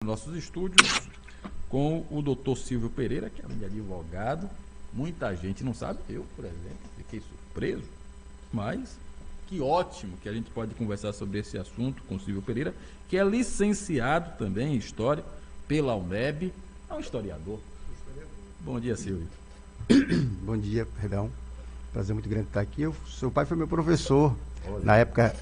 Nossos estúdios com o doutor Silvio Pereira, que é um advogado. Muita gente não sabe, eu, por exemplo, fiquei surpreso, mas que ótimo que a gente pode conversar sobre esse assunto com o Silvio Pereira, que é licenciado também em História pela UNEB, é um historiador. Bom dia, Silvio. Bom dia, perdão. Prazer muito grande estar aqui. Seu pai foi meu professor. Na época,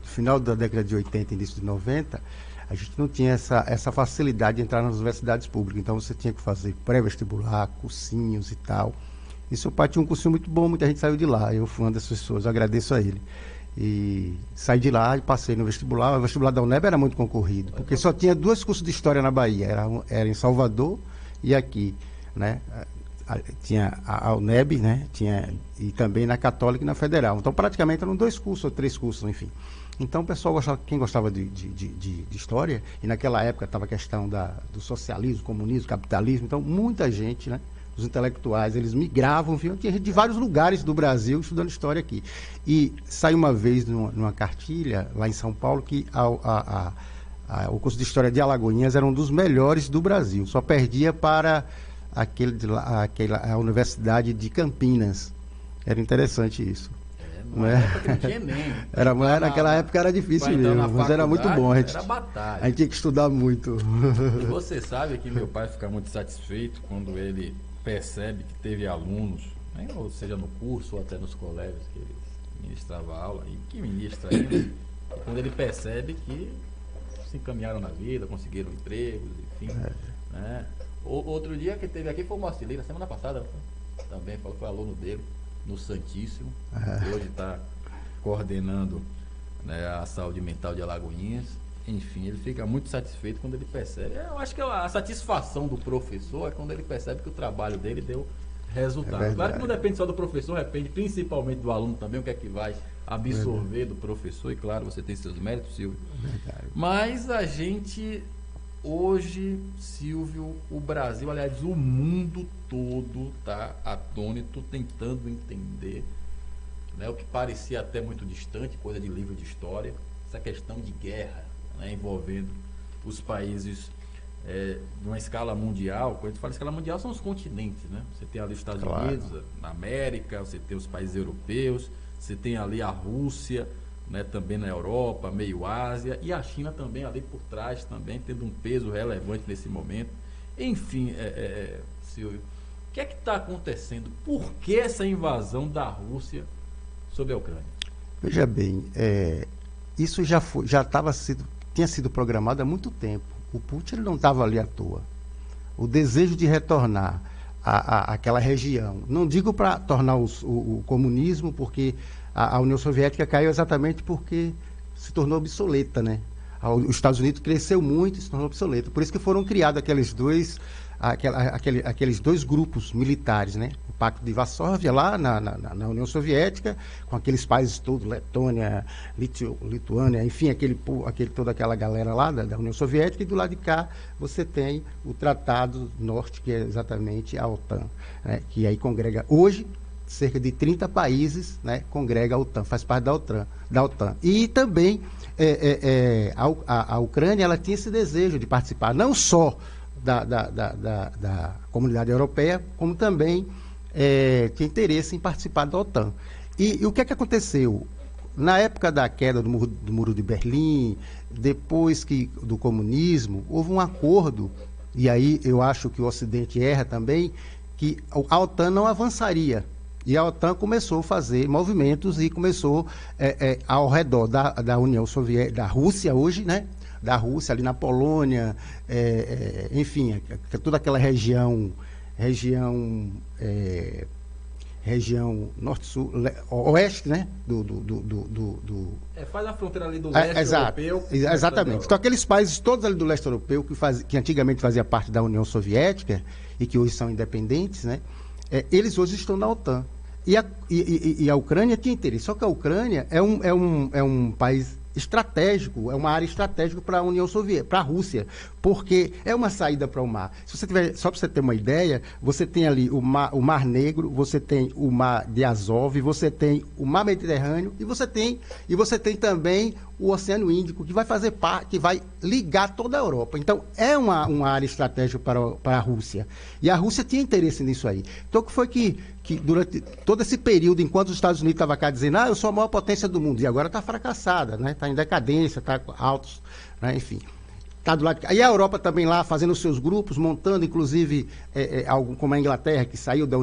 final da década de 80, início de 90, a gente não tinha essa facilidade de entrar nas universidades públicas. Então você tinha que fazer pré-vestibular, cursinhos e tal. E seu pai tinha um cursinho muito bom, muita gente saiu de lá. Eu fui uma dessas pessoas, eu agradeço a ele. E saí de lá e passei no vestibular. O vestibular da UNEB era muito concorrido, porque só tinha dois cursos de história na Bahia. Era em Salvador e aqui, né? Tinha a UNEB, né? E também na Católica e na Federal. Então, praticamente eram dois cursos ou três cursos, enfim. Então, o pessoal quem gostava de história, e naquela época estava a questão do socialismo, comunismo, capitalismo, então muita gente, né? Os intelectuais, eles migravam, tinha gente de vários lugares do Brasil estudando história aqui. E saiu uma vez numa cartilha, lá em São Paulo, que o curso de História de Alagoinhas era um dos melhores do Brasil. Só perdia para a Universidade de Campinas. Era interessante isso. Não é? Não tinha Enem. Naquela época era difícil mesmo, mas era muito bom. Era batalha. A gente tinha que estudar muito. E você sabe que meu pai fica muito satisfeito quando ele percebe que teve alunos, né, ou seja, no curso ou até nos colégios que ele ministrava aula, e que ministra ainda, quando ele percebe que se encaminharam na vida, conseguiram empregos, enfim. Né? Outro dia que teve aqui foi o Marcelinho, na semana passada também foi aluno dele no Santíssimo, hoje está coordenando, né, a saúde mental de Alagoinhas. Enfim, ele fica muito satisfeito quando ele percebe. Eu acho que a satisfação do professor é quando ele percebe que o trabalho dele deu resultado. Claro que não depende só do professor, depende principalmente do aluno também, o que é que vai absorver do professor. E claro, você tem seus méritos, Silvio. Mas a gente, hoje, Silvio, o Brasil, aliás, o mundo todo está atônito, tentando entender, né, o que parecia até muito distante, coisa de livro de história, essa questão de guerra, né, envolvendo os países numa escala mundial. Quando a gente fala escala mundial, são os continentes, né? Você tem ali os Estados Unidos, na América, você tem os países europeus, você tem ali a Rússia, né, também na Europa, meio Ásia, e a China também ali por trás, também tendo um peso relevante nesse momento. Enfim, Silvio, o que é que está acontecendo? Por que essa invasão da Rússia sobre a Ucrânia? Veja bem, isso tinha sido programado há muito tempo. O Putin não estava ali à toa. O desejo de retornar àquela região, não digo para tornar o comunismo, porque a União Soviética caiu exatamente porque se tornou obsoleta, né? Os Estados Unidos cresceu muito e se tornou obsoleto. Por isso que foram criados aqueles dois grupos militares, né? O Pacto de Varsóvia, lá na União Soviética, com aqueles países todos, Letônia, Lituânia, enfim, toda aquela galera lá da União Soviética, e do lado de cá você tem o Tratado Norte, que é exatamente a OTAN, né? Que aí congrega hoje cerca de 30 países, né? Congrega a OTAN, faz parte da OTAN. E também a Ucrânia, ela tinha esse desejo de participar, não só da comunidade europeia, como também tinha interesse em participar da OTAN. E o que é que aconteceu? Na época da queda do Muro de Berlim, depois do comunismo, houve um acordo, e aí eu acho que o Ocidente erra também, que a OTAN não avançaria. E a OTAN começou a fazer movimentos e começou ao redor da União Soviética, da Rússia hoje, né? Da Rússia, ali na Polônia, enfim, toda aquela região norte-sul, oeste, né? Faz a fronteira ali do leste europeu. Exatamente. Então, aqueles países todos ali do leste europeu, que antigamente fazia parte da União Soviética e que hoje são independentes, né? Eles hoje estão na OTAN. E a Ucrânia tinha interesse. Só que a Ucrânia é um país estratégico, é uma área estratégica para a União Soviética, para a Rússia, porque é uma saída para o mar. Se você tiver, só para você ter uma ideia, você tem ali o Mar Negro, você tem o Mar de Azov, você tem o Mar Mediterrâneo e você tem também o Oceano Índico, que vai fazer parte, que vai ligar toda a Europa. Então, é uma área estratégica para a Rússia. E a Rússia tinha interesse nisso aí. Então, o que foi que durante todo esse período, enquanto os Estados Unidos estavam cá dizendo, eu sou a maior potência do mundo, e agora está fracassada, né? Está em decadência, está altos, né? Enfim. Tá do lado. E a Europa também lá fazendo os seus grupos, montando, inclusive, algo como a Inglaterra, que saiu da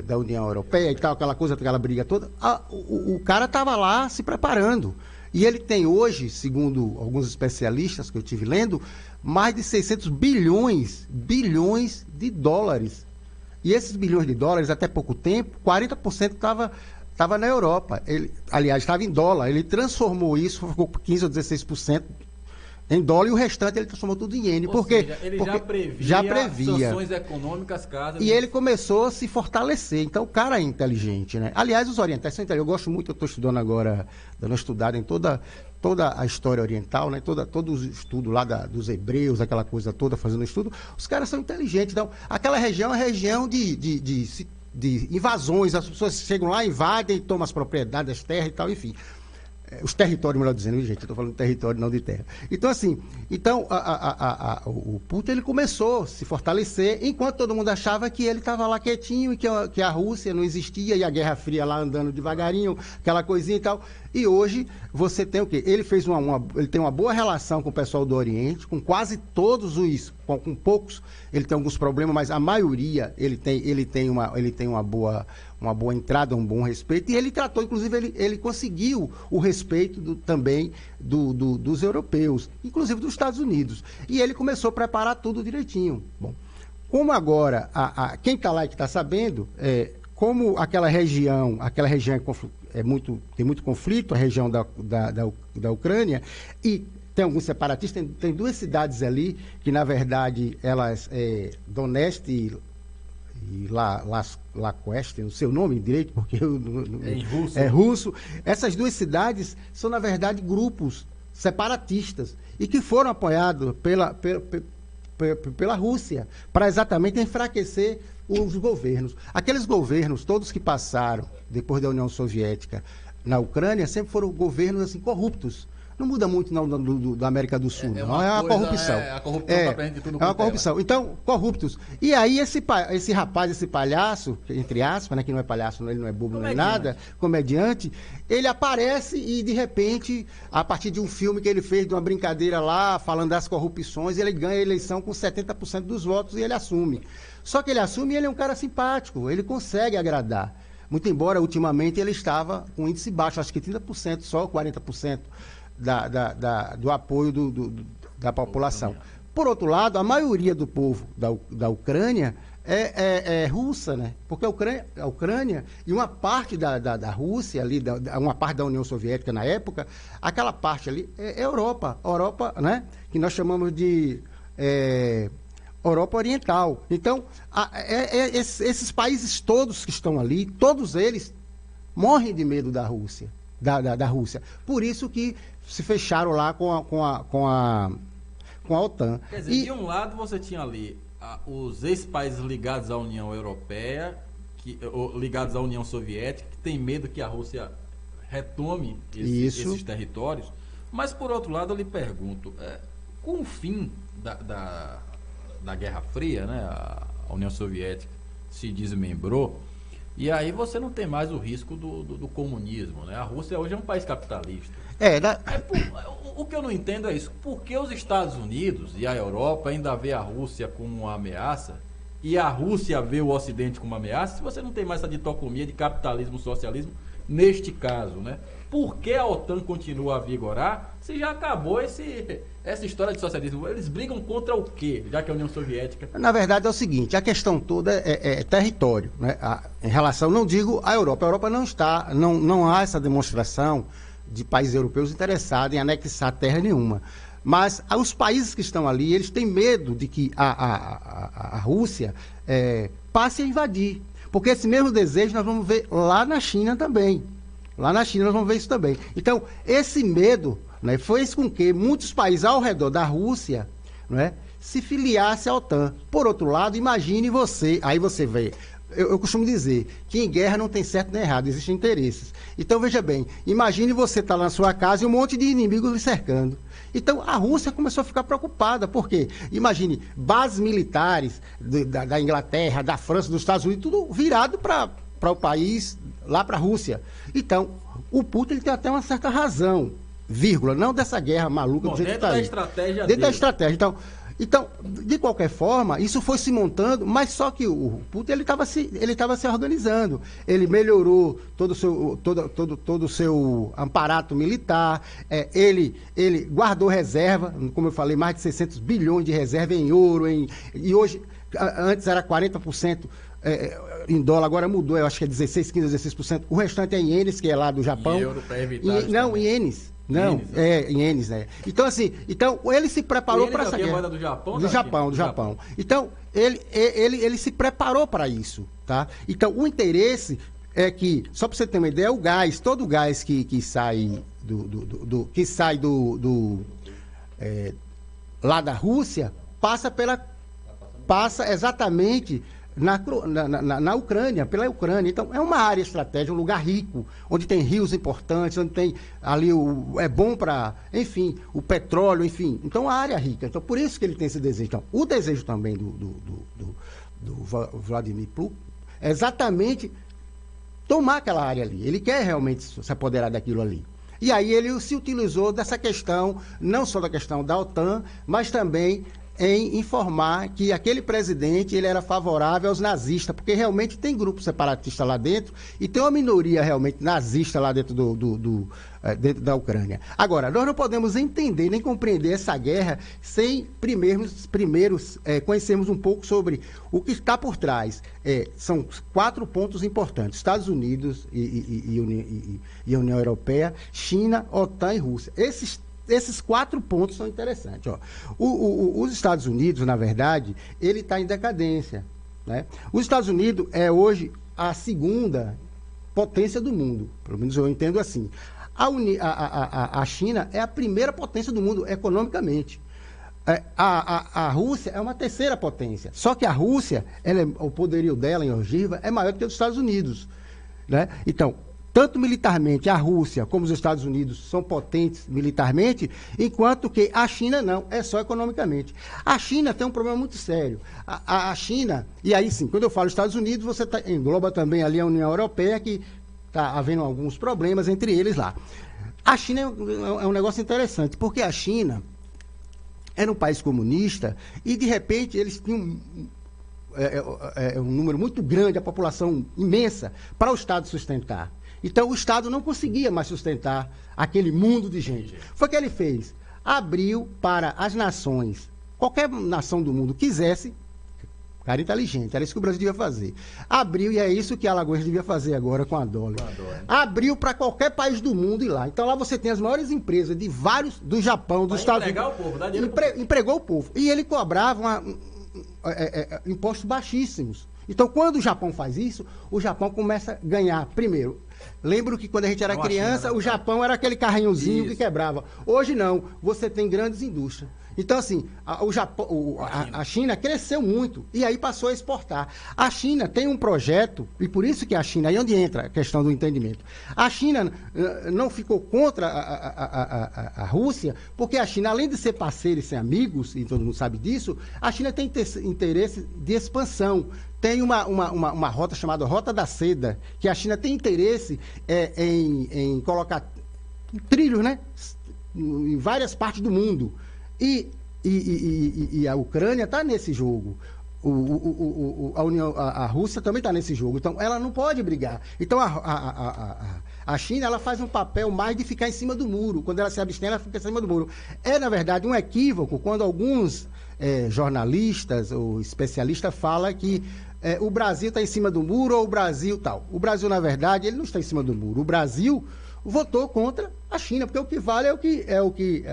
da União Europeia e tal, aquela coisa, aquela briga toda. O cara estava lá se preparando. E ele tem hoje, segundo alguns especialistas que eu tive lendo, mais de 600 bilhões de dólares. E esses bilhões de dólares, até pouco tempo, 40% estava na Europa. Aliás, estava em dólar. Ele transformou isso, ficou por 15% ou 16% em dólar, e o restante ele transformou tudo em iene. Porque ele já previa sanções econômicas caso... E ele começou a se fortalecer. Então, o cara é inteligente, né? Aliás, os orientais são inteligentes. Eu gosto muito, eu estou estudando agora, dando uma estudada em toda a história oriental, né? Todo o estudo lá dos hebreus, aquela coisa toda, fazendo estudo. Os caras são inteligentes. Então, aquela região é região de invasões. As pessoas chegam lá, invadem, tomam as propriedades, as terras e tal, enfim. Os territórios, melhor dizendo, gente, eu estou falando de território, não de terra. Então, assim, o Putin ele começou a se fortalecer, enquanto todo mundo achava que ele estava lá quietinho e que a Rússia não existia, e a Guerra Fria lá andando devagarinho, aquela coisinha e tal. E hoje você tem o quê? Ele fez ele tem uma boa relação com o pessoal do Oriente, com quase todos com poucos, ele tem alguns problemas, mas a maioria ele tem uma boa entrada, um bom respeito, e ele tratou, inclusive, ele conseguiu o respeito também dos europeus, inclusive dos Estados Unidos. E ele começou a preparar tudo direitinho. Bom, como agora, quem está lá e que está sabendo, como aquela região tem muito conflito, a região da Ucrânia, e tem alguns separatistas, tem duas cidades ali, que na verdade elas, Donetsk e Laquest, não sei o nome direito, porque é russo. Essas duas cidades são, na verdade, grupos separatistas e que foram apoiados pela Rússia para exatamente enfraquecer os governos. Aqueles governos, todos que passaram depois da União Soviética na Ucrânia, sempre foram governos assim, corruptos. Não muda muito não, da América do Sul, não. É uma corrupção. A corrupção tá presente em tudo. É uma corrupção. Então, corruptos. E aí esse rapaz, esse palhaço, entre aspas, né, que não é palhaço, ele não é bobo, não é nada, comediante, ele aparece e, de repente, a partir de um filme que ele fez, de uma brincadeira lá, falando das corrupções, ele ganha a eleição com 70% dos votos e ele assume. Só que ele assume e ele é um cara simpático, ele consegue agradar. Muito embora, ultimamente, ele estava com índice baixo, acho que 30% só, 40%. Do apoio da população. Por outro lado, a maioria do povo da Ucrânia é russa, né? Porque a Ucrânia e uma parte da Rússia, ali, uma parte da União Soviética na época, aquela parte ali é Europa, né? Que nós chamamos de Europa Oriental. Então, esses países todos que estão ali, todos eles morrem de medo da Rússia. Da Rússia. Por isso que se fecharam lá com a OTAN. Quer dizer, de um lado você tinha ali os ex-países ligados à União Europeia, ligados à União Soviética, que tem medo que a Rússia retome esses territórios. Mas, por outro lado, eu lhe pergunto, com o fim da Guerra Fria, né, a União Soviética se desmembrou, e aí você não tem mais o risco do comunismo, né? A Rússia hoje é um país capitalista. O que eu não entendo é isso. Por que os Estados Unidos e a Europa ainda vê a Rússia como uma ameaça e a Rússia vê o Ocidente como uma ameaça, se você não tem mais essa dicotomia de capitalismo e socialismo neste caso, né? Por que a OTAN continua a vigorar se já acabou essa história de socialismo? Eles brigam contra o quê, já que a União Soviética... Na verdade é o seguinte, a questão toda é território, né? Em relação, não digo à Europa. A Europa não há essa demonstração de países europeus interessados em anexar terra nenhuma. Mas os países que estão ali, eles têm medo de que a Rússia passe a invadir. Porque esse mesmo desejo nós vamos ver lá na China também. Lá na China nós vamos ver isso também. Então, esse medo, né, fez com que muitos países ao redor da Rússia, né, se filiassem à OTAN. Por outro lado, imagine aí você vê eu costumo dizer que em guerra não tem certo nem errado, existem interesses. Então, veja bem, imagine você estar na sua casa e um monte de inimigos lhe cercando. Então, a Rússia começou a ficar preocupada. Por quê? Imagine, bases militares da Inglaterra, da França, dos Estados Unidos, tudo virado para o país, lá para a Rússia. Então, o Putin ele tem até uma certa razão, vírgula, não dessa guerra maluca do jeito que está aí. Dentro da estratégia. Então, de qualquer forma, isso foi se montando, mas só que o Putin ele estava se organizando. Ele melhorou todo o seu aparato militar, ele guardou reserva, como eu falei, mais de 600 bilhões de reserva em ouro, e hoje, antes era 40%, em dólar, agora mudou, eu acho que é 16, 15, 16%. O restante é em ienes, que é lá do Japão. E euro para evitar. Não, em ienes. Não, em ienes, né? Então, assim, ele se preparou para essa guerra. Do Japão? Do Japão. Então, ele se preparou para isso, tá? Então, o interesse é que, só para você ter uma ideia, o gás, todo o gás que sai lá da Rússia, passa exatamente na Ucrânia, pela Ucrânia. Então, é uma área estratégica, um lugar rico, onde tem rios importantes, onde tem ali é bom para, enfim, o petróleo, enfim. Então, uma área rica. Então, por isso que ele tem esse desejo. Então, o desejo também do Vladimir Putin é exatamente tomar aquela área ali. Ele quer realmente se apoderar daquilo ali. E aí ele se utilizou dessa questão, não só da questão da OTAN, mas também em informar que aquele presidente ele era favorável aos nazistas, porque realmente tem grupo separatista lá dentro e tem uma minoria realmente nazista lá dentro dentro da Ucrânia. Agora, nós não podemos entender nem compreender essa guerra sem primeiro conhecermos um pouco sobre o que está por trás. São 4 pontos importantes: Estados Unidos e a União Europeia, China, OTAN e Rússia. Esses 4 pontos são interessantes. Ó. Os Estados Unidos, na verdade, ele está em decadência, né? Os Estados Unidos é hoje a segunda potência do mundo, pelo menos eu entendo assim. A China é a primeira potência do mundo economicamente. A Rússia é uma terceira potência. Só que a Rússia, o poderio dela em ogiva é maior do que o dos Estados Unidos, né? Então, tanto militarmente, a Rússia como os Estados Unidos são potentes militarmente, enquanto que a China não, é só economicamente. A China tem um problema muito sério. A China, e aí sim, quando eu falo Estados Unidos, você engloba também ali a União Europeia, que está havendo alguns problemas entre eles lá. A China é um negócio interessante, porque a China era um país comunista e, de repente, eles tinham um número muito grande, a população imensa, para o Estado sustentar. Então, o Estado não conseguia mais sustentar aquele mundo de gente. Foi o que ele fez. Abriu para as nações, qualquer nação do mundo quisesse, cara inteligente, era isso que o Brasil devia fazer. Abriu, e é isso que a Alagoas devia fazer agora com a Dolly. Abriu para qualquer país do mundo ir lá. Então, lá você tem as maiores empresas de vários, do Japão, dos Estados Unidos. O povo, dá dinheiro empregou o povo. E ele cobrava impostos baixíssimos. Então, quando o Japão faz isso, o Japão começa a ganhar, primeiro. Lembro que quando a gente era criança, o Japão era aquele carrinhozinho que quebrava. Hoje não, você tem grandes indústrias. Então, assim, a China cresceu muito e aí passou a exportar. A China tem um projeto, e por isso que a China, aí onde entra a questão do entendimento. A China não ficou contra a Rússia, porque a China, além de ser parceira e ser amigos, e todo mundo sabe disso, a China tem interesse de expansão. Tem uma rota chamada Rota da Seda, que a China tem interesse em colocar trilhos, né, em várias partes do mundo. E a Ucrânia está nesse jogo. A Rússia também está nesse jogo. Então, ela não pode brigar. Então, a China ela faz um papel mais de ficar em cima do muro. Quando ela se abstém, ela fica em cima do muro. É, na verdade, um equívoco quando alguns jornalistas ou especialistas falam que o Brasil está em cima do muro ou o Brasil tal. O Brasil, na verdade, ele não está em cima do muro. O Brasil votou contra a China, porque o que vale é o que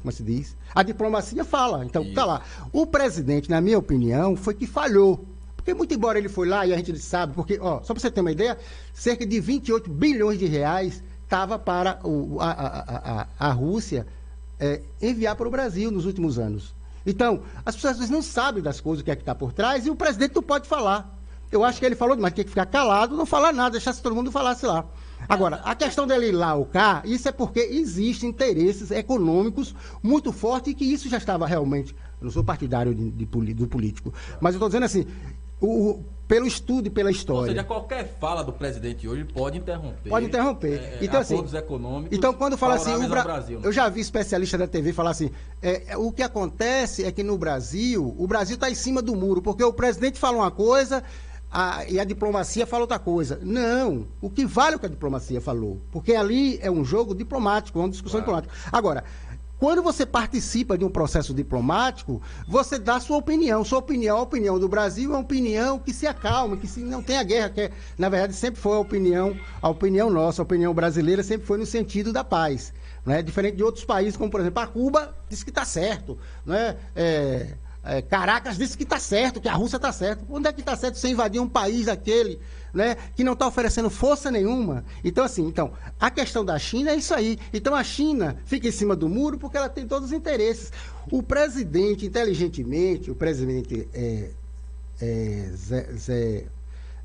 como se diz? A diplomacia fala. Então, tá lá. O presidente, na minha opinião, foi que falhou. Porque, muito embora ele foi lá, e a gente sabe, porque, só para você ter uma ideia, cerca de 28 bilhões de reais estava para a Rússia enviar para o Brasil nos últimos anos. Então, as pessoas às vezes não sabem das coisas, o que é que está por trás, e o presidente não pode falar. Eu acho que ele falou demais, tinha que ficar calado, não falar nada, deixasse todo mundo falasse lá. Agora, a questão dele ir lá ou cá, isso é porque existem interesses econômicos muito fortes e que isso já estava realmente... Eu não sou partidário do político, mas eu estou dizendo assim, pelo estudo e pela história. Ou seja, qualquer fala do presidente hoje pode interromper. Pode interromper. Então, acordos assim, econômicos. então, quando fala assim, Brasil, né? Eu já vi especialista da TV falar assim, o que acontece é que no Brasil, o Brasil está em cima do muro, porque o presidente fala uma coisa e a diplomacia fala outra coisa. Não, o que vale é o que a diplomacia falou, porque ali é um jogo diplomático, uma discussão diplomática. Agora, quando você participa de um processo diplomático, você dá sua opinião. Sua opinião, a opinião do Brasil é uma opinião que se acalma, que não tem a guerra, que na verdade sempre foi a opinião nossa, a opinião brasileira sempre foi no sentido da paz. Né? Diferente de outros países, como por exemplo a Cuba, diz que está certo. Né? Caracas disse que está certo, que a Rússia está certo. Onde é que está certo você invadir um país daquele, né, que não está oferecendo força nenhuma? Então, assim, a questão da China é isso aí. Então, a China fica em cima do muro porque ela tem todos os interesses. O presidente, inteligentemente, o presidente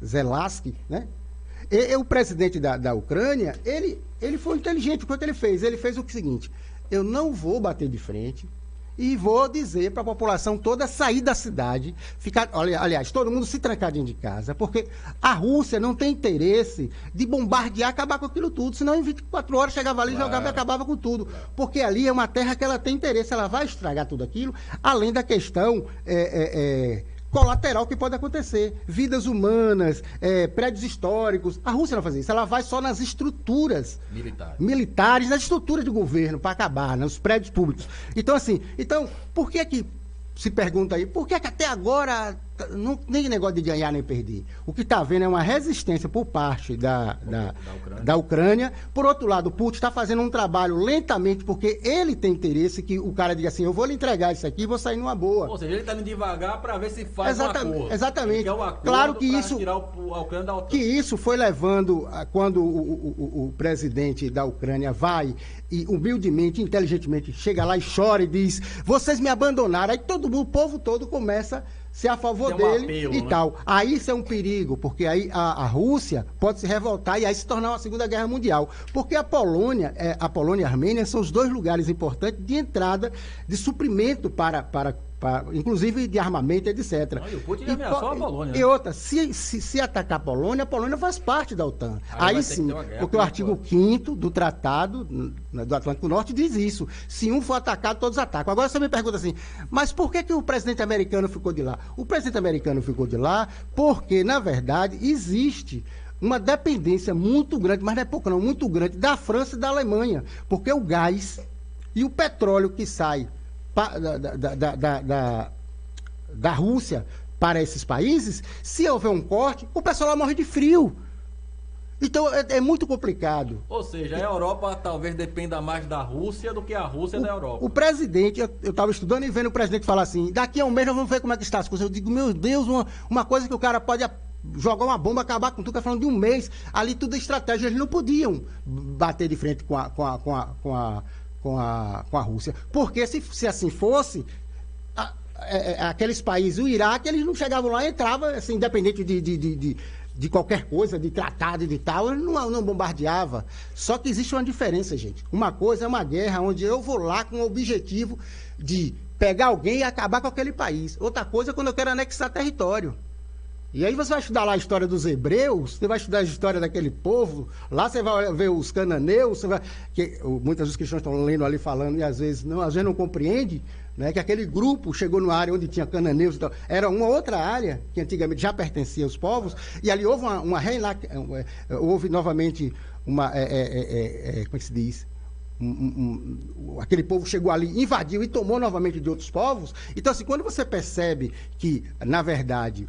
Zelensky, né? O presidente da Ucrânia, ele foi inteligente. O que ele fez? Ele fez o seguinte: eu não vou bater de frente, e vou dizer para a população toda sair da cidade, aliás, todo mundo se trancar dentro de casa, porque a Rússia não tem interesse de bombardear, acabar com aquilo tudo, senão em 24 horas chegava ali, jogava e acabava com tudo, porque ali é uma terra que ela tem interesse, ela vai estragar tudo aquilo, além da questão colateral que pode acontecer, vidas humanas, prédios históricos. A Rússia não faz isso, ela vai só nas estruturas militares, nas estruturas de governo, para acabar, nos prédios públicos. Então, assim, por que se pergunta aí, por que até agora não tem negócio de ganhar nem perder? O que está havendo é uma resistência por parte da Ucrânia. Por outro lado, o Putin está fazendo um trabalho lentamente, porque ele tem interesse que o cara diga assim, eu vou lhe entregar isso aqui e vou sair numa boa. Ou seja, ele está indo devagar para ver se faz um acordo. Exatamente. Um acordo, claro que isso, tirar a Ucrânia da OTAN. Que isso foi levando, quando o presidente da Ucrânia vai e humildemente, inteligentemente, chega lá e chora e diz, vocês me abandonaram. Aí o povo todo começa ser a favor dele apelo, e né? tal. Aí isso é um perigo, porque aí a Rússia pode se revoltar e aí se tornar uma Segunda Guerra Mundial. Porque a Polônia e a Armênia são os dois lugares importantes de entrada de suprimento para inclusive de armamento, etc. Não, e o Putin ameaçou a Polônia. E outra, se atacar a Polônia faz parte da OTAN. Aí sim, porque o artigo 5º do Tratado do Atlântico Norte diz isso. Se um for atacado, todos atacam. Agora você me pergunta assim, mas por que o presidente americano ficou de lá? O presidente americano ficou de lá porque, na verdade, existe uma dependência muito grande, mas não é pouco não, muito grande, da França e da Alemanha. Porque o gás e o petróleo que sai da Rússia para esses países, se houver um corte, o pessoal lá morre de frio. Então é muito complicado. Ou seja, a Europa talvez dependa mais da Rússia do que a Rússia da Europa. O presidente, eu estava estudando e vendo o presidente falar assim, daqui a um mês nós vamos ver como é que está as coisas. Eu digo, meu Deus, uma coisa que o cara pode jogar uma bomba, acabar com tudo, tá falando de um mês, ali tudo é estratégia, eles não podiam bater de frente com a Rússia. Porque se assim fosse, aqueles países, o Iraque, eles não chegavam lá e entravam, assim, independente de qualquer coisa, de tratado e de tal, ele não bombardeava. Só que existe uma diferença, gente. Uma coisa é uma guerra onde eu vou lá com o objetivo de pegar alguém e acabar com aquele país. Outra coisa é quando eu quero anexar território. E aí você vai estudar lá a história dos hebreus, você vai estudar a história daquele povo, lá você vai ver os cananeus, muitas dos cristãos estão lendo ali, falando, e às vezes não compreende, né, que aquele grupo chegou numa área onde tinha cananeus e tal, era uma outra área que antigamente já pertencia aos povos, e ali houve houve novamente como é que se diz? Aquele povo chegou ali, invadiu e tomou novamente de outros povos. Então, assim, quando você percebe que, na verdade,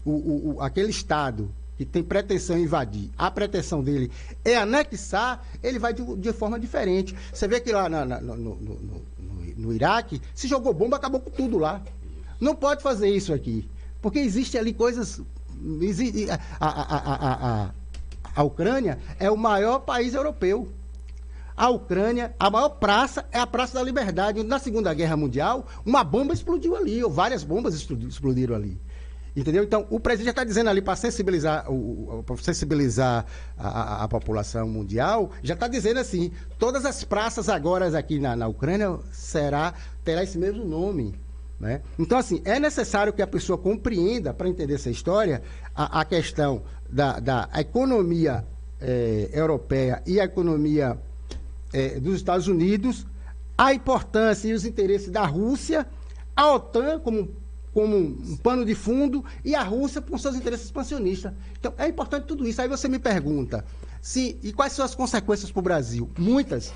aquele Estado que tem pretensão em invadir, a pretensão dele é anexar, ele vai de forma diferente. Você vê que lá no Iraque, se jogou bomba, acabou com tudo lá. Não pode fazer isso aqui, porque existe ali coisas... A Ucrânia é o maior país europeu. A Ucrânia, a maior praça é a Praça da Liberdade, onde na Segunda Guerra Mundial, uma bomba explodiu ali, ou várias bombas explodiram ali. Entendeu? Então, o presidente já está dizendo ali para sensibilizar, a população mundial, já está dizendo assim, todas as praças agora aqui na Ucrânia terá esse mesmo nome. Né? Então, assim, é necessário que a pessoa compreenda, para entender essa história, a questão da economia europeia e a economia dos Estados Unidos, a importância e os interesses da Rússia, a OTAN como um pano de fundo e a Rússia com seus interesses expansionistas. Então, é importante tudo isso. Aí você me pergunta, e quais são as consequências para o Brasil? Muitas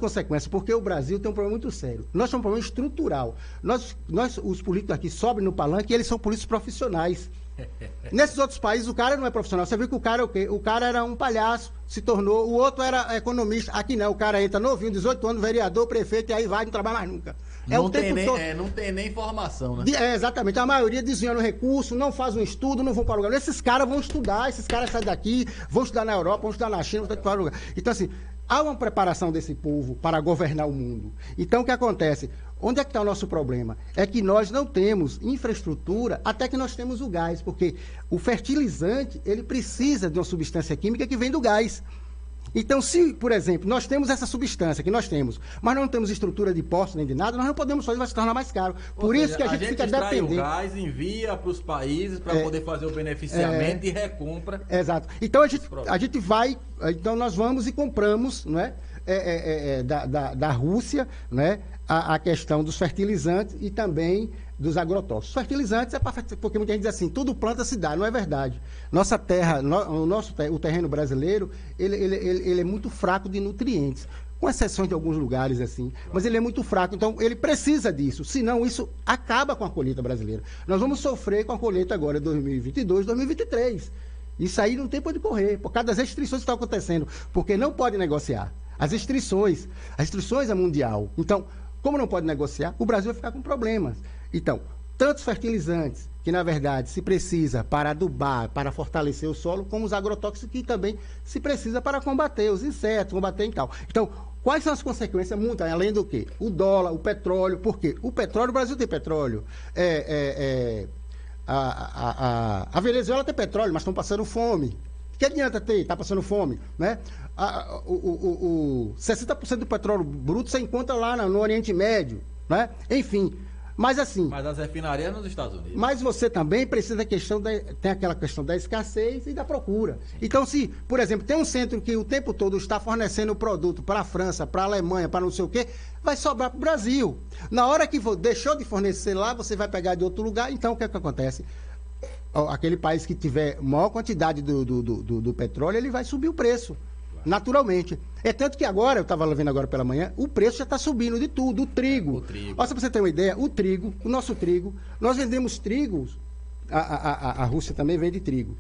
consequências, porque o Brasil tem um problema muito sério. Nós temos um problema estrutural. Os políticos aqui sobem no palanque e eles são políticos profissionais. Nesses outros países, o cara não é profissional. Você viu que o cara é o quê? O cara era um palhaço, se tornou, o outro era economista. Aqui não, o cara entra novinho, 18 anos, vereador, prefeito, e aí vai, não trabalha mais nunca. Não tem nem formação, né? Exatamente. A maioria desviando recurso, não faz um estudo, não vão para o lugar. Esses caras vão estudar, esses caras saem daqui, vão estudar na Europa, vão estudar na China, vão estudar para o lugar. Então, assim, há uma preparação desse povo para governar o mundo. Então, o que acontece? Onde é que está o nosso problema? É que nós não temos infraestrutura até que nós temos o gás, porque o fertilizante, ele precisa de uma substância química que vem do gás. Então, se, por exemplo, nós temos essa substância que nós temos, mas não temos estrutura de poço nem de nada, nós não podemos fazer, vai se tornar mais caro. Por isso que a gente fica dependendo. O gás, envia para os países para poder fazer o beneficiamento e recompra. Exato. Então, a gente vai, então nós vamos e compramos, não é? Da Rússia, né? A questão dos fertilizantes e também dos agrotóxicos. Os fertilizantes porque muita gente diz assim, tudo planta se dá, não é verdade. Nossa terra, o terreno brasileiro, ele é muito fraco de nutrientes, com exceção de alguns lugares assim, mas ele é muito fraco, então ele precisa disso, senão isso acaba com a colheita brasileira. Nós vamos sofrer com a colheita agora 2022, 2023. Isso aí não tem para onde correr, por causa das restrições que estão acontecendo, porque não pode negociar. As restrições é mundial. Então, como não pode negociar, o Brasil vai ficar com problemas. Então, tantos fertilizantes, que na verdade se precisa para adubar, para fortalecer o solo, como os agrotóxicos, que também se precisa para combater os insetos, combater e tal. Então, quais são as consequências? Muito, além do quê? O dólar, o petróleo. Por quê? O petróleo, o Brasil tem petróleo. A Venezuela tem petróleo, mas estão passando fome. Que adianta ter? Está passando fome, né? 60% do petróleo bruto você encontra lá no Oriente Médio, né? Enfim, mas assim... Mas as refinarias nos Estados Unidos. Mas você também precisa tem aquela questão da escassez e da procura. Então, se, por exemplo, tem um centro que o tempo todo está fornecendo o produto para a França, para a Alemanha, para não sei o quê, vai sobrar para o Brasil. Na hora que deixou de fornecer lá, você vai pegar de outro lugar, então o que é que acontece? Aquele país que tiver maior quantidade do petróleo, ele vai subir o preço, naturalmente. É tanto que agora, eu estava vendo agora pela manhã, o preço já está subindo de tudo, o trigo. Olha, só para você ter uma ideia, o nosso trigo, nós vendemos trigo, a Rússia também vende trigo.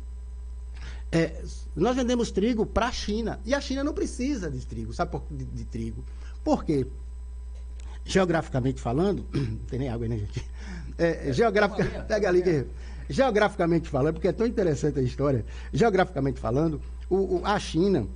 Nós vendemos trigo para a China, e a China não precisa de trigo, sabe de trigo? Por quê? Geograficamente falando, não tem nem água aí, né, gente? Pega ali, que geograficamente falando, porque é tão interessante a história, geograficamente falando, a China,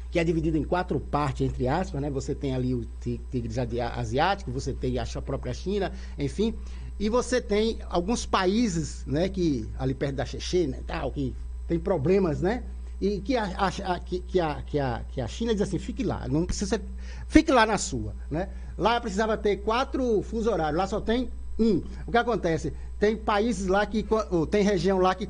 que é dividida em 4 partes, entre aspas, né? Você tem ali o tigre asiático, você tem a própria China, enfim, e você tem alguns países, né, que ali perto da Chechênia, tal, que tem problemas, né? E que a China diz assim, fique lá, não precisa, fique lá na sua, né? Lá precisava ter 4 fusos horários, lá só tem 1. O que acontece? Tem países lá tem região lá que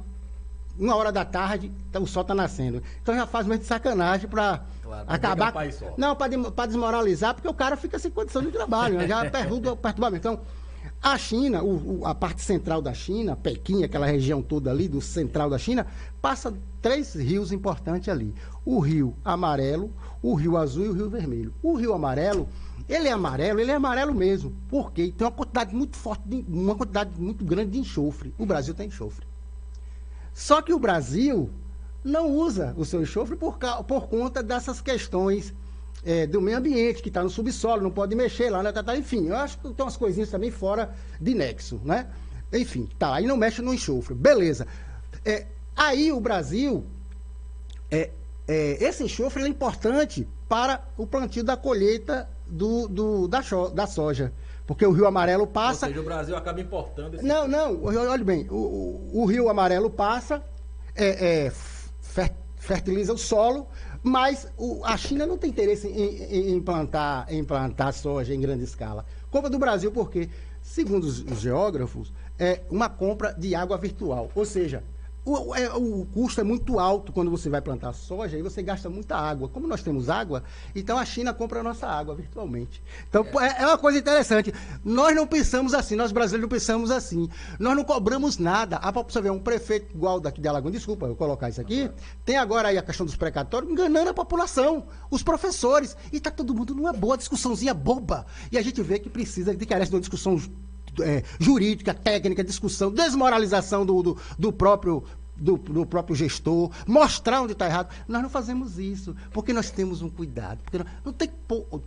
1h da tarde o sol está nascendo. Então já faz meio de sacanagem para acabar. Não, para desmoralizar, porque o cara fica sem condição de trabalho, né? Já perturbamento. Então, a China, a parte central da China, Pequim, aquela região toda ali do central da China, passa 3 rios importantes ali. O Rio Amarelo, o Rio Azul e o Rio Vermelho. O Rio Amarelo, ele é amarelo mesmo, porque tem uma quantidade muito forte, uma quantidade muito grande de enxofre. O Brasil tem enxofre. Só que o Brasil não usa o seu enxofre por conta dessas questões do meio ambiente, que está no subsolo, não pode mexer lá, né? Enfim, eu acho que tem umas coisinhas também fora de nexo, né? Enfim, tá, aí não mexe no enxofre. Beleza. Aí o Brasil, esse enxofre é importante para o plantio da colheita da soja. Porque o Rio Amarelo passa... Ou seja, o Brasil acaba importando esse... Não, olha bem, o Rio Amarelo passa, fertiliza o solo, mas a China não tem interesse em implantar soja em grande escala. Compra do Brasil porque, segundo os geógrafos, é uma compra de água virtual. Ou seja, o custo é muito alto quando você vai plantar soja e você gasta muita água. Como nós temos água, então a China compra a nossa água virtualmente. Então é uma coisa interessante. Nós não pensamos assim, nós brasileiros não pensamos assim. Nós não cobramos nada. Você vê, um prefeito igual daqui de Alagoas, desculpa eu colocar isso aqui, tem agora aí a questão dos precatórios, enganando a população, os professores. E está todo mundo numa boa discussãozinha boba. E a gente vê que precisa, que carece de uma discussão jurídica, técnica, discussão, desmoralização do próprio gestor, mostrar onde está errado. Nós não fazemos isso, porque nós temos um cuidado. Porque não tem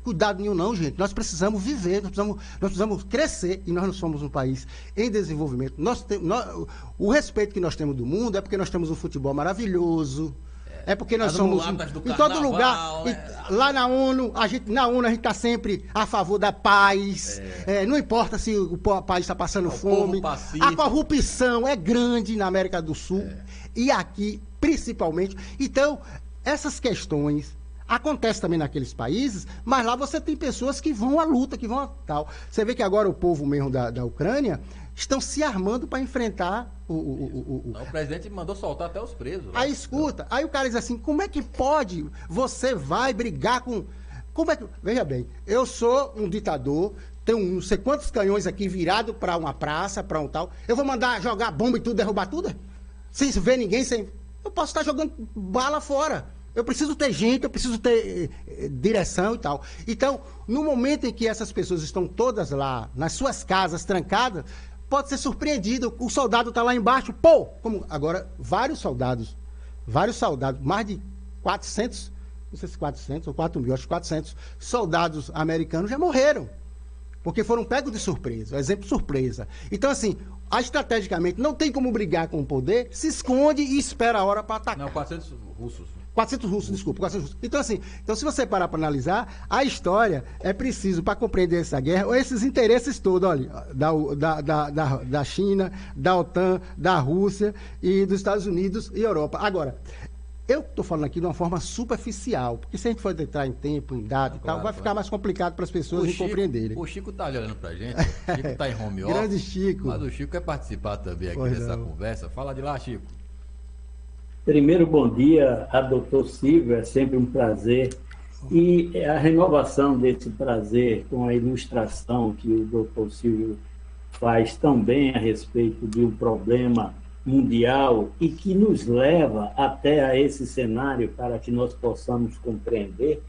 cuidado nenhum não, gente. Nós precisamos viver, nós precisamos crescer, e nós não somos um país em desenvolvimento. O respeito que nós temos do mundo é porque nós temos um futebol maravilhoso, é porque nós somos em todo lugar, lá na ONU, a gente está sempre a favor da paz, não importa se o país está passando fome, a corrupção é grande na América do Sul e aqui principalmente. Então, essas questões acontecem também naqueles países, mas lá você tem pessoas que vão à luta, que vão a tal. Você vê que agora o povo mesmo da Ucrânia estão se armando para enfrentar o presidente mandou soltar até os presos. Aí escuta, aí o cara diz assim, como é que pode? Você vai brigar com... Veja bem, eu sou um ditador, tenho não sei quantos canhões aqui virado para uma praça, para um tal. Eu vou mandar jogar bomba e tudo, derrubar tudo? Sem ver ninguém, eu posso estar jogando bala fora. Eu preciso ter gente, eu preciso ter direção e tal. Então, no momento em que essas pessoas estão todas lá, nas suas casas, trancadas, pode ser surpreendido. O soldado está lá embaixo, como agora, vários soldados, mais de 400, não sei se 400 ou 4 mil, acho que 400 soldados americanos já morreram, porque foram pegos de surpresa, exemplo surpresa. Então, assim, estrategicamente, não tem como brigar com o poder, se esconde e espera a hora para atacar. Não, 400 russos. 400 russos, desculpa, 400 russos. Então, assim, se você parar para analisar, a história é preciso, para compreender essa guerra, esses interesses todos, olha, da China, da OTAN, da Rússia e dos Estados Unidos e Europa. Agora, eu estou falando aqui de uma forma superficial, porque se a gente for entrar em tempo, em data e tal, vai ficar mais complicado para as pessoas compreenderem. O Chico está olhando para a gente, o Chico está em home office. Grande Chico. Mas o Chico quer participar também aqui dessa conversa. Fala de lá, Chico. Primeiro, bom dia a doutor Silvio, é sempre um prazer. E a renovação desse prazer com a ilustração que o doutor Silvio faz tão bem a respeito de um problema mundial e que nos leva até a esse cenário para que nós possamos compreender,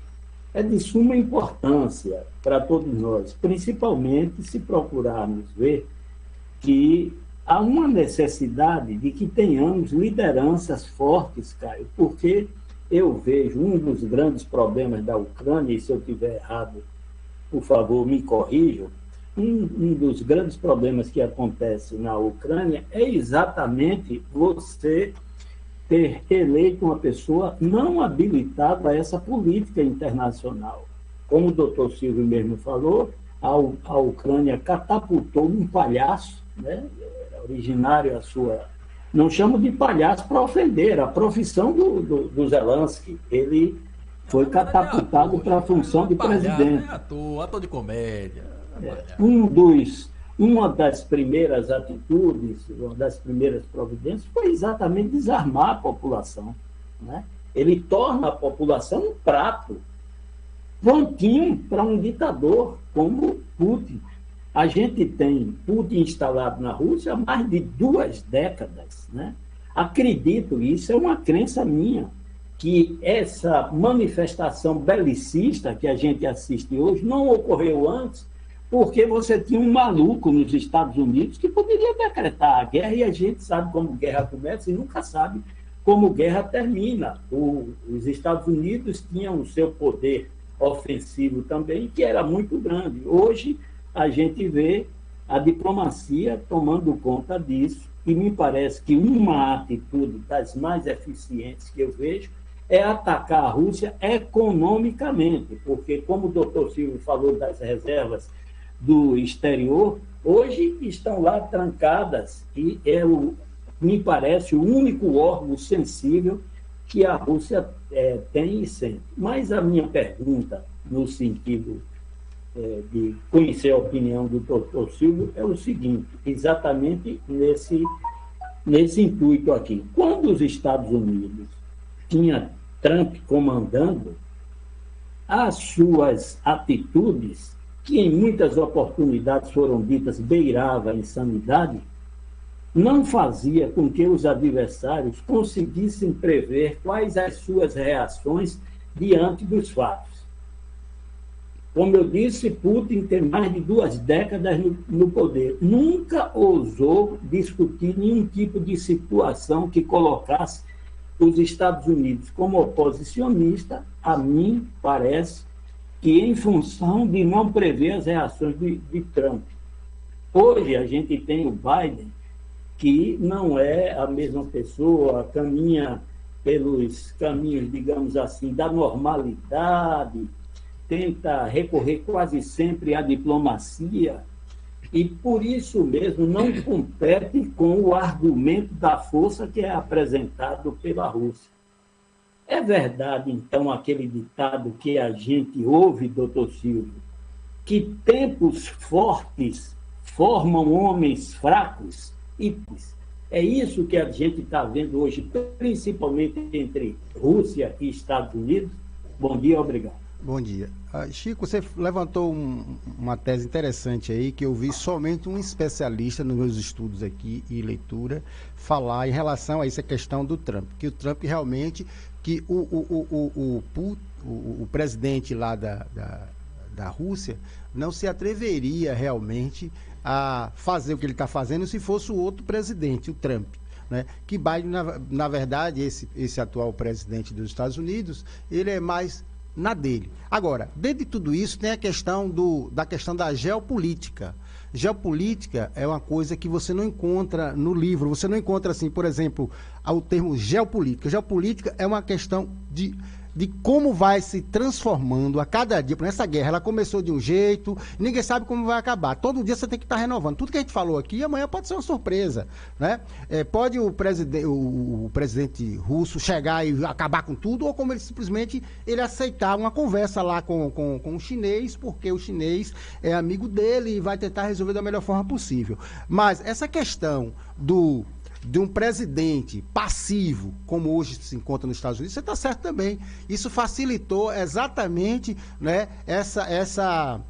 é de suma importância para todos nós, principalmente se procurarmos ver que há uma necessidade de que tenhamos lideranças fortes, Caio, porque eu vejo um dos grandes problemas da Ucrânia, e se eu estiver errado, por favor, me corrijam, um dos grandes problemas que acontece na Ucrânia é exatamente você ter eleito uma pessoa não habilitada a essa política internacional. Como o doutor Silvio mesmo falou, a Ucrânia catapultou um palhaço, né? Originário a sua... Não chamo de palhaço para ofender, a profissão do Zelensky. Ele foi catapultado para a função de presidente. Ator de comédia. Uma das primeiras atitudes, uma das primeiras providências foi exatamente desarmar a população, né? Ele torna a população um prato prontinho para um ditador como Putin. A gente tem Putin instalado na Rússia há mais de 2 décadas, né? Acredito, isso é uma crença minha, que essa manifestação belicista que a gente assiste hoje não ocorreu antes, porque você tinha um maluco nos Estados Unidos que poderia decretar a guerra, e a gente sabe como guerra começa e nunca sabe como guerra termina. Os Estados Unidos tinham o seu poder ofensivo também, que era muito grande. Hoje, a gente vê a diplomacia tomando conta disso, e me parece que uma atitude das mais eficientes que eu vejo é atacar a Rússia economicamente, porque, como o doutor Silvio falou das reservas do exterior, hoje estão lá trancadas e me parece, o único órgão sensível que a Rússia tem e sente. Mas a minha pergunta, no sentido de conhecer a opinião do doutor Silvio, é o seguinte, exatamente nesse intuito aqui. Quando os Estados Unidos tinha Trump comandando, as suas atitudes, que em muitas oportunidades foram ditas beirava a insanidade, não fazia com que os adversários conseguissem prever quais as suas reações diante dos fatos. Como eu disse, Putin tem mais de 2 décadas no poder. Nunca ousou discutir nenhum tipo de situação que colocasse os Estados Unidos como oposicionista. A mim parece que em função de não prever as reações de Trump. Hoje a gente tem o Biden, que não é a mesma pessoa, caminha pelos caminhos, digamos assim, da normalidade, tenta recorrer quase sempre à diplomacia, e por isso mesmo não compete com o argumento da força que é apresentado pela Rússia. É verdade, então, aquele ditado que a gente ouve, doutor Silvio, que tempos fortes formam homens fracos? E é isso que a gente está vendo hoje, principalmente entre Rússia e Estados Unidos. Bom dia, obrigado. Bom dia. Chico, você levantou uma tese interessante aí, que eu vi somente um especialista nos meus estudos aqui e leitura falar em relação a essa questão do Trump, que o Trump realmente, que o presidente lá da Rússia não se atreveria realmente a fazer o que ele está fazendo se fosse o outro presidente, o Trump. Né? Que Biden, na verdade, esse atual presidente dos Estados Unidos, ele é mais na dele. Agora, dentro de tudo isso, tem a questão da geopolítica. Geopolítica é uma coisa que você não encontra no livro, você não encontra, assim, por exemplo, o termo geopolítica. Geopolítica é uma questão de como vai se transformando a cada dia. Por essa guerra, ela começou de um jeito, ninguém sabe como vai acabar. Todo dia você tem que estar renovando. Tudo que a gente falou aqui, amanhã pode ser uma surpresa. Né? Pode o presidente russo chegar e acabar com tudo, ou como ele simplesmente aceitar uma conversa lá com o chinês, porque o chinês é amigo dele e vai tentar resolver da melhor forma possível. Mas essa questão de um presidente passivo, como hoje se encontra nos Estados Unidos, você está certo também. Isso facilitou exatamente, né, essa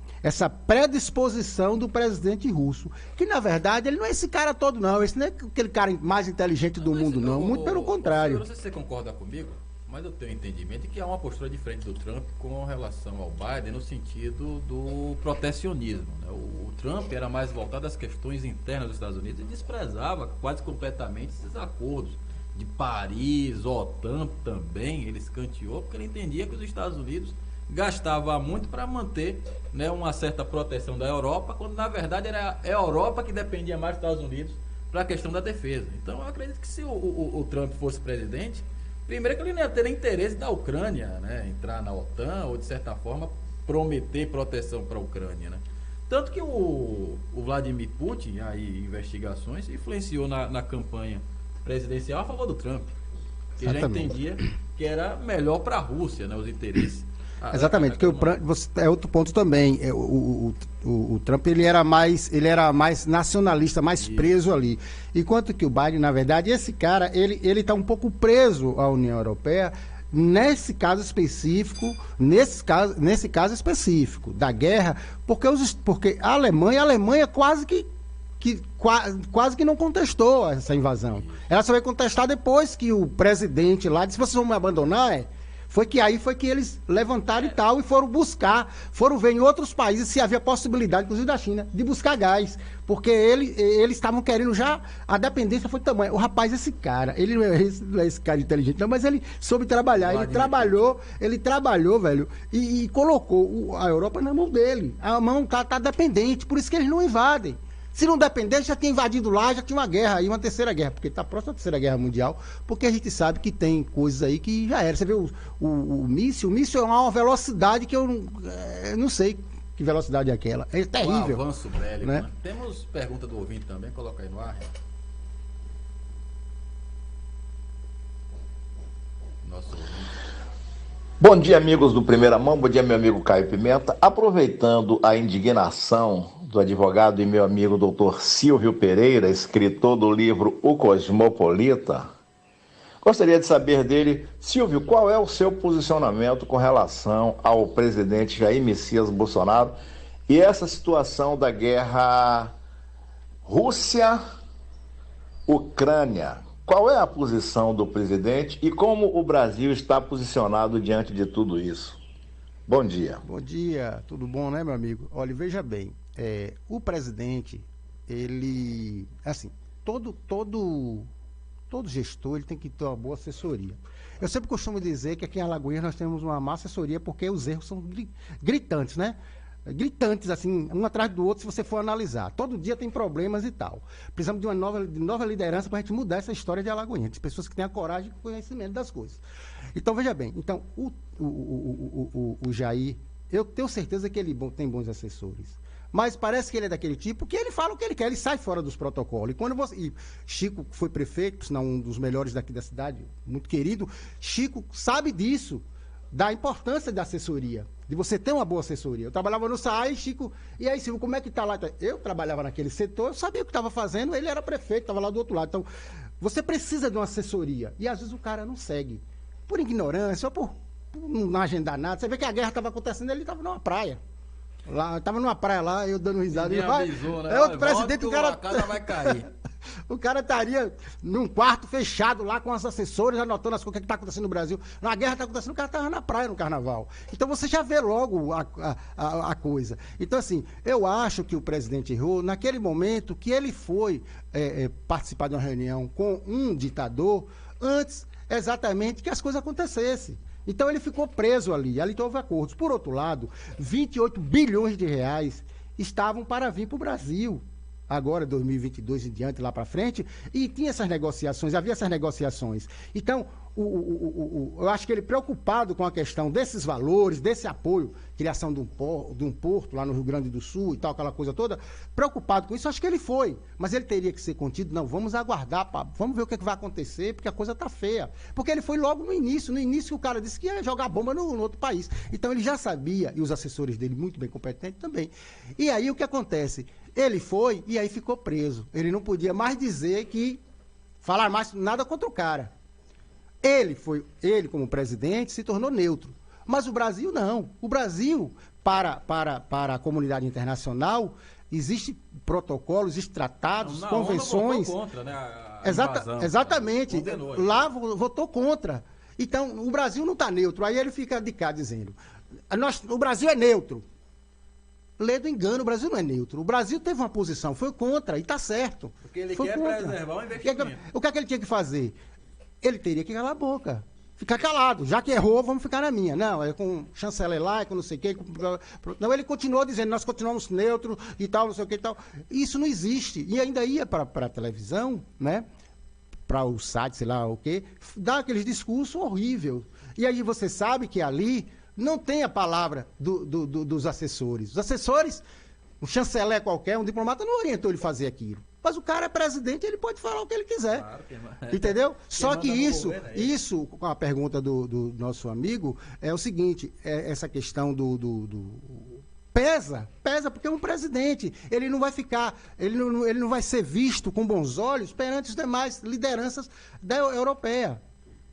predisposição do presidente russo, que na verdade ele não é esse cara todo não, esse não é aquele cara mais inteligente do mundo não, muito pelo contrário. Eu não sei se você concorda comigo, mas eu tenho entendimento que há uma postura diferente do Trump com relação ao Biden no sentido do protecionismo. Né? O Trump era mais voltado às questões internas dos Estados Unidos e desprezava quase completamente esses acordos de Paris, OTAN também, ele escanteou, porque ele entendia que os Estados Unidos gastavam muito para manter, né, uma certa proteção da Europa, quando na verdade era a Europa que dependia mais dos Estados Unidos para a questão da defesa. Então eu acredito que se o Trump fosse presidente, primeiro que ele não ia ter interesse da Ucrânia, né, entrar na OTAN ou, de certa forma, prometer proteção para a Ucrânia. Né? Tanto que o Vladimir Putin, aí investigações, influenciou na campanha presidencial a favor do Trump. Que já entendia que era melhor para a Rússia, né, os interesses. Exatamente, porque é outro ponto também. O Trump ele era mais nacionalista, mais preso ali. Enquanto que o Biden, na verdade, esse cara, ele está um pouco preso à União Europeia nesse caso específico, nesse caso específico da guerra, porque a Alemanha quase que não contestou essa invasão. Ela só vai contestar depois que o presidente lá disse: vocês vão me abandonar? Foi que eles levantaram e tal, e foram ver em outros países se havia possibilidade, inclusive da China, de buscar gás, porque eles estavam querendo já, a dependência foi do tamanho. O rapaz, esse cara, ele não é esse cara inteligente não, mas ele soube trabalhar, ele trabalhou, velho, e colocou a Europa na mão dele. A mão tá dependente, por isso que eles não invadem. Se não dependesse, já tinha invadido lá, já tinha uma guerra aí, uma terceira guerra, porque está próximo da terceira guerra mundial, porque a gente sabe que tem coisas aí que já era. Você vê o míssil é uma velocidade que eu não sei que velocidade é aquela. É terrível. Um avanço bélico, né? Temos pergunta do ouvinte também, coloca aí no ar. Nosso ouvinte. Bom dia, amigos do Primeira Mão. Bom dia, meu amigo Caio Pimenta. Aproveitando a indignação do advogado e meu amigo doutor Silvio Pereira, escritor do livro O Cosmopolita, gostaria de saber dele, Silvio, qual é o seu posicionamento com relação ao presidente Jair Messias Bolsonaro e essa situação da guerra Rússia-Ucrânia? Qual é a posição do presidente e como o Brasil está posicionado diante de tudo isso? Bom dia. Bom dia, tudo bom, né, meu amigo? Olha, veja bem, o presidente, ele, assim, todo gestor, ele tem que ter uma boa assessoria. Eu sempre costumo dizer que aqui em Alagoinhas nós temos uma má assessoria porque os erros são gritantes, né? Gritantes, assim, um atrás do outro, se você for analisar. Todo dia tem problemas e tal. Precisamos de uma nova liderança para a gente mudar essa história de Alagoinhas, de pessoas que têm a coragem e o conhecimento das coisas. Então, veja bem, então, o Jair, eu tenho certeza que ele tem bons assessores. Mas parece que ele é daquele tipo que ele fala o que ele quer, ele sai fora dos protocolos. E Chico foi prefeito, senão um dos melhores daqui da cidade, muito querido, Chico sabe disso, da importância da assessoria, de você ter uma boa assessoria. Eu trabalhava no SAAI, Chico, e aí, Silvio, como é que está lá? Eu trabalhava naquele setor, eu sabia o que estava fazendo, ele era prefeito, estava lá do outro lado. Então, você precisa de uma assessoria, e às vezes o cara não segue, por ignorância, ou por não agendar nada. Você vê que a guerra estava acontecendo, ele estava numa praia. Lá, estava numa praia lá, eu dando risada. Ele avisou, né? É outro presidente, o cara... A casa vai cair. O cara estaria num quarto fechado lá com os assessores, anotando as coisas que está acontecendo no Brasil. Na guerra está acontecendo, o cara estava na praia no carnaval. Então você já vê logo a coisa. Então, assim, eu acho que o presidente errou naquele momento que ele foi participar de uma reunião com um ditador antes exatamente que as coisas acontecessem. Então ele ficou preso ali houve acordos. Por outro lado, 28 bilhões de reais estavam para vir para o Brasil. Agora, 2022 em diante, lá para frente, e tinha essas negociações, havia essas negociações. Então, eu acho que ele preocupado com a questão desses valores, desse apoio, criação de um porto lá no Rio Grande do Sul e tal, aquela coisa toda, preocupado com isso, acho que ele foi. Mas ele teria que ser contido, não, vamos aguardar, vamos ver o que vai acontecer, porque a coisa está feia. Porque ele foi logo no início o cara disse que ia jogar bomba no outro país. Então ele já sabia, e os assessores dele muito bem competentes também. E aí o que acontece? Ele foi e aí ficou preso. Ele não podia mais dizer falar mais nada contra o cara. Ele como presidente se tornou neutro. Mas o Brasil não. O Brasil, para a comunidade internacional, existem protocolos, existem tratados, convenções. Votou contra, né, exatamente. Condenou, lá votou contra. Então, o Brasil não está neutro. Aí ele fica de cá dizendo, o Brasil é neutro. Lê do engano, o Brasil não é neutro. O Brasil teve uma posição, foi contra, e está certo. Porque ele foi quer contra. preservar o investimento. O que é que ele tinha que fazer? Ele teria que calar a boca. Ficar calado. Já que errou, vamos ficar na minha. Não, é com chanceler lá, é com não sei o quê. Não, ele continuou dizendo, nós continuamos neutros e tal, não sei o que e tal. Isso não existe. E ainda ia para a televisão, né? Para o site, sei lá o quê, dar aqueles discursos horríveis. E aí você sabe que ali não tem a palavra dos assessores. Os assessores, um chanceler qualquer, um diplomata, não orientou ele a fazer aquilo. Mas o cara é presidente, ele pode falar o que ele quiser. Claro, entendeu? Só que isso, com a pergunta do nosso amigo, é o seguinte, essa questão pesa porque é um presidente. Ele não vai ficar, ele não vai ser visto com bons olhos perante as demais lideranças da europeia.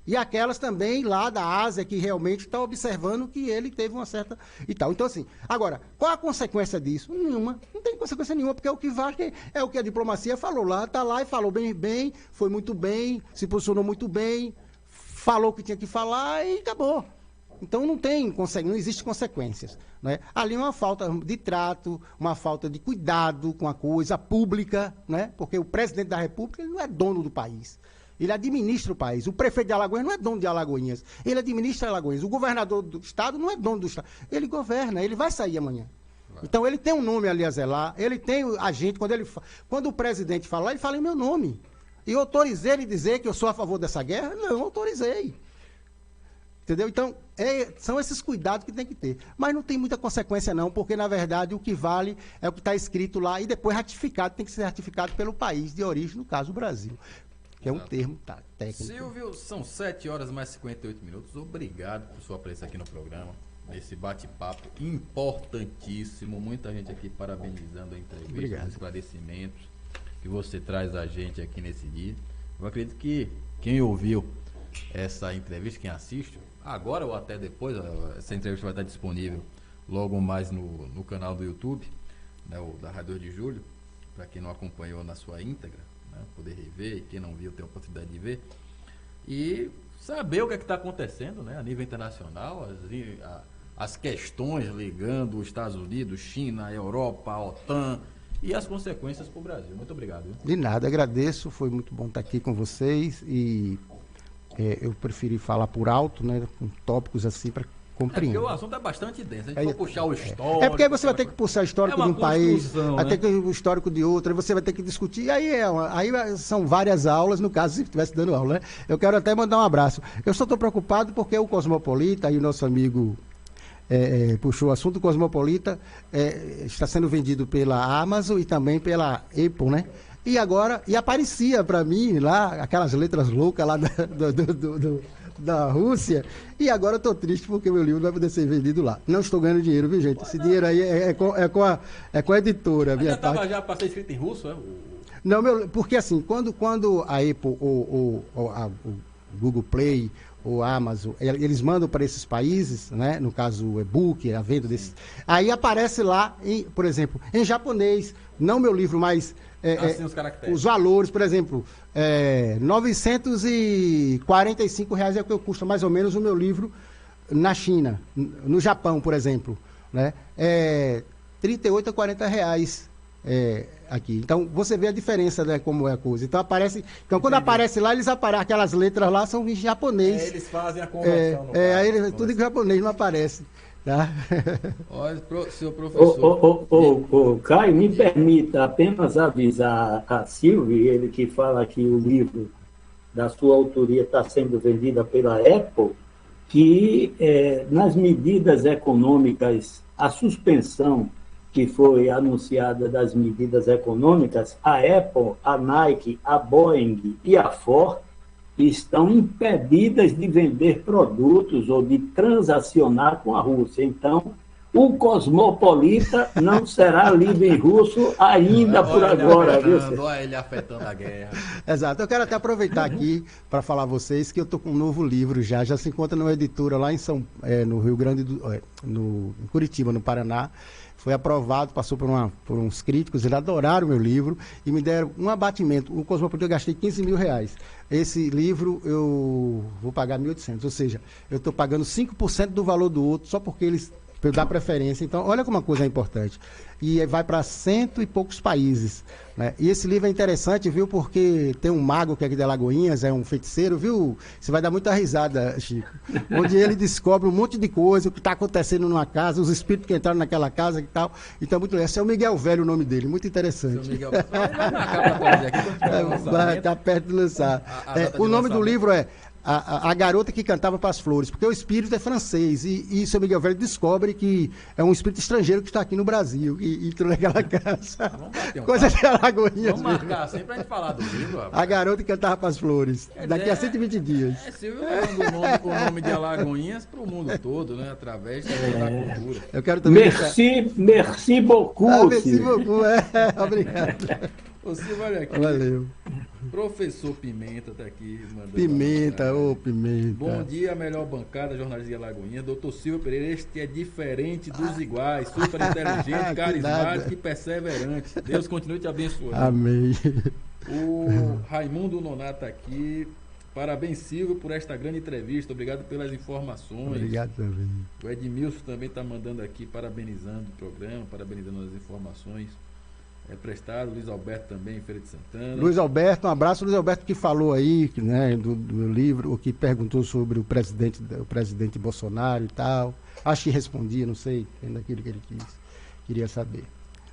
E aquelas também lá da Ásia que realmente estão observando que ele teve uma certa e tal. Então, assim, agora, qual a consequência disso? Nenhuma. Não tem consequência nenhuma, porque o que vale é o que a diplomacia falou lá, está lá e falou bem, foi muito bem, se posicionou muito bem, falou o que tinha que falar e acabou. Então não existe consequências. Né? Ali é uma falta de trato, uma falta de cuidado com a coisa pública, né? Porque o presidente da República ele não é dono do país. Ele administra o país. O prefeito de Alagoinhas não é dono de Alagoinhas. Ele administra Alagoinhas. O governador do estado não é dono do estado. Ele governa. Ele vai sair amanhã. Então ele tem um nome ali a zelar, ele tem a gente, quando o presidente fala, ele fala em meu nome. E eu autorizei ele dizer que eu sou a favor dessa guerra? Não, autorizei. Entendeu? Então, são esses cuidados que tem que ter. Mas não tem muita consequência não, porque na verdade o que vale é o que está escrito lá e depois ratificado, tem que ser ratificado pelo país de origem, no caso o Brasil. Que é um termo técnico. Silvio, são 7 horas mais 58 minutos. Obrigado por sua presença aqui no programa. Nesse bate-papo importantíssimo. Muita gente aqui parabenizando a entrevista, os esclarecimentos que você traz a gente aqui nesse dia. Eu acredito que quem ouviu essa entrevista, quem assiste, agora ou até depois, essa entrevista vai estar disponível logo mais no canal do YouTube, né, o da Rádio 2 de Julho, para quem não acompanhou na sua íntegra, né, poder rever, e quem não viu ter a oportunidade de ver, e saber o que está acontecendo, né, a nível internacional, as questões ligando os Estados Unidos, China, a Europa, a OTAN e as consequências para o Brasil. Muito obrigado. Viu? De nada, agradeço, foi muito bom estar aqui com vocês e eu preferi falar por alto, né, com tópicos assim para compreender. Porque o assunto é bastante denso, a gente vai puxar o histórico. É porque aí você vai ter que puxar o histórico de um país, vai ter que o histórico de outro, aí você vai ter que discutir, e aí são várias aulas, no caso, se estivesse dando aula, né? Eu quero até mandar um abraço. Eu só estou preocupado porque o Cosmopolita, aí o nosso amigo puxou o assunto, o Cosmopolita está sendo vendido pela Amazon e também pela Apple, né? E aparecia para mim lá, aquelas letras loucas lá da Rússia, e agora eu tô triste porque meu livro não vai poder ser vendido lá. Não estou ganhando dinheiro, viu, gente? Esse dinheiro aí é com a editora. Mas já para ser escrito em russo, Não, porque assim, quando a Apple o Google Play, ou Amazon, eles mandam para esses países, né? No caso o e-book, a venda desses. Aí aparece lá, por exemplo, em japonês, não meu livro, mas os caracteres. Os valores, por exemplo, R$945 é o que custa mais ou menos o meu livro na China, no Japão, por exemplo, né? 38 a 40 reais aqui. Então, você vê a diferença, né, como é a coisa. Então, quando aparece lá, aquelas letras lá são em japonês. Eles fazem a conversão. Tudo em japonês não aparece. Tá? Olha, seu professor. Caio, me permita apenas avisar a Silvio, ele que fala que o livro da sua autoria está sendo vendido pela Apple, que nas medidas econômicas, a suspensão que foi anunciada das medidas econômicas, a Apple, a Nike, a Boeing e a Ford estão impedidas de vender produtos ou de transacionar com a Rússia. Então, o Cosmopolita não será lido em russo ainda por agora. Olha ele afetando a guerra. Exato. Eu quero até aproveitar aqui para falar a vocês que eu estou com um novo livro já se encontra numa editora lá no Rio Grande em Curitiba, no Paraná. Foi aprovado, passou por uns críticos, eles adoraram o meu livro e me deram um abatimento. O Cosmopolita eu gastei R$15 mil. Esse livro eu vou pagar 1.800, ou seja, eu estou pagando 5% do valor do outro só porque eles dão preferência. Então, olha como uma coisa é importante. E vai para 100 e poucos países, né? E esse livro é interessante, viu? Porque tem um mago que é aqui de Alagoinhas, é um feiticeiro, viu? Você vai dar muita risada, Chico. Onde ele descobre um monte de coisa, o que está acontecendo numa casa, os espíritos que entraram naquela casa e tal. Então, muito legal. Esse é o Miguel Velho, o nome dele. Muito interessante. Seu Miguel Velho. Vai marcar para aqui. Está perto de lançar. O nome do livro é A Garota que Cantava para as Flores, porque o espírito é francês e seu Miguel Velho descobre que é um espírito estrangeiro que está aqui no Brasil e entrou naquela casa. Coisa de Alagoinhas. Vamos marcar assim para a gente falar do livro. Rapaz. A Garota que Cantava para as Flores, daqui a 120 dias. Silvio levando o nome de Alagoinhas para o mundo todo, né? Através da cultura. Eu quero também merci beaucoup. Merci beaucoup, obrigado. Ô Silvio, olha aqui. Valeu. Professor Pimenta está aqui. Pimenta, Pimenta. Bom dia, melhor bancada, jornalista de Alagoinha. Doutor Silvio Pereira, este é diferente dos iguais, super inteligente, carismático e perseverante. Deus continue te abençoando. Amém. O Raimundo Nonato aqui. Parabéns, Silvio, por esta grande entrevista. Obrigado pelas informações. Obrigado também. O Edmilson também está mandando aqui, parabenizando o programa, parabenizando as informações. Prestado, Luiz Alberto também, em Feira de Santana. Luiz Alberto, um abraço. Luiz Alberto que falou aí, né, do meu livro, o que perguntou sobre o presidente Bolsonaro e tal. Acho que respondia, não sei, daquilo que ele quis. queria saber.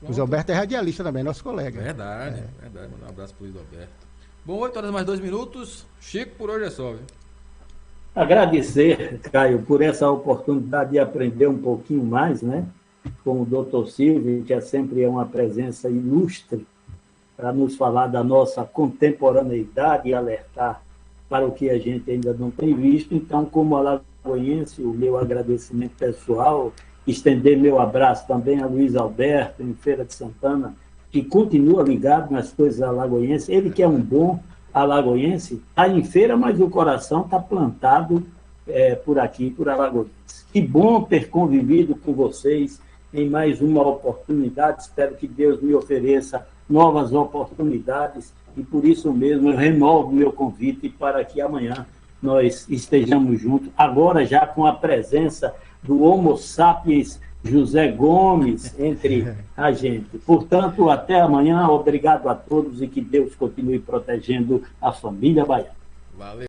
O Luiz Alberto é radialista também, nosso colega. Verdade. Mandar um abraço pro Luiz Alberto. Bom, 8 horas mais 2 minutos. Chico, por hoje é só, viu? Agradecer, Caio, por essa oportunidade de aprender um pouquinho mais, né? Com o doutor Silvio, que sempre é uma presença ilustre para nos falar da nossa contemporaneidade e alertar para o que a gente ainda não tem visto. Então, como alagoense, o meu agradecimento pessoal, estender meu abraço também a Luiz Alberto, em Feira de Santana, que continua ligado nas coisas alagoenses. Ele que é um bom alagoense, está em feira, mas o coração está plantado por aqui, por Alagoas. Que bom ter convivido com vocês em mais uma oportunidade. Espero que Deus me ofereça novas oportunidades e por isso mesmo eu renovo meu convite para que amanhã nós estejamos juntos, agora já com a presença do Homo sapiens José Gomes entre a gente. Portanto, até amanhã. Obrigado a todos e que Deus continue protegendo a família baiana. Valeu.